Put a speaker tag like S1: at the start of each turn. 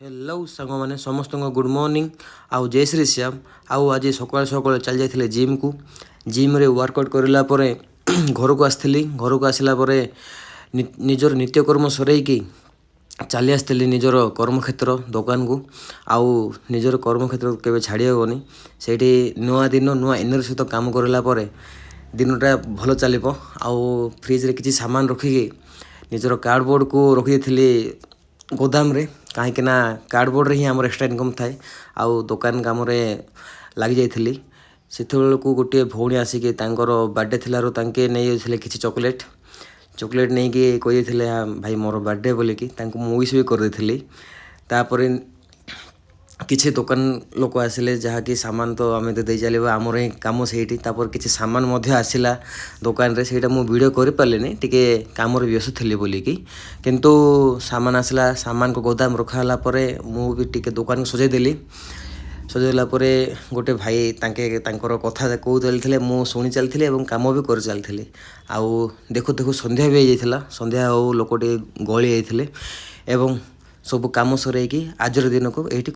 S1: hello सांग मैंने समस्त गुड मॉर्निंग आउ जय श्री श्याम आउ आज सकाल सकाल चल जाते जिम को जिम रे वर्कआउट करला परे घर को आसली घर को आसला परे निजर नित्यकर्म सरईकी चली आसली निजर कर्मक्षेत्र दुकान को आउ निजर कर्मक्षेत्र केवे छाड़ी हेबनी से नुआ दिन नुआ एनर्जी सहित काम करला परे दिनटा भल चलो आउ फ्रिज रे किसी सामान रखिकी निजर कार्डबोर्ड को रखी गोदाम रे कहीं कार्डबोर्ड रे ही आम एक्सट्रा इनकम थाए आउ दुकान काम लग जाइली से गोटे भौणी आसिक बर्थडे थिलारो तांके नहीं जाइए किसी चॉकलेट चॉकलेट नहीं कि कही भाई मोर बर्थडे बोलिकी मुझे विश भी करदेली तापर किसी दुकान लोक आसिले जहाँकि सामान तो आम तो दे चलवा आमर ही कम से किसी सामान आसला दुकान रे से वीडियो कर पारे टे कम व्यस्त थी बोलिकी किंतु सामान आसला सामान को गोदाम रखाला मुझे टे दुकान को सजेदेली सजेला गोटे भाई कथा कौ चलते मुझे शुणी चलती कम भी कर चलती आउ देखु देखु संध्या भी हो संध्या हो लोक गली जाते सब कम सरईकी आजर दिन को ये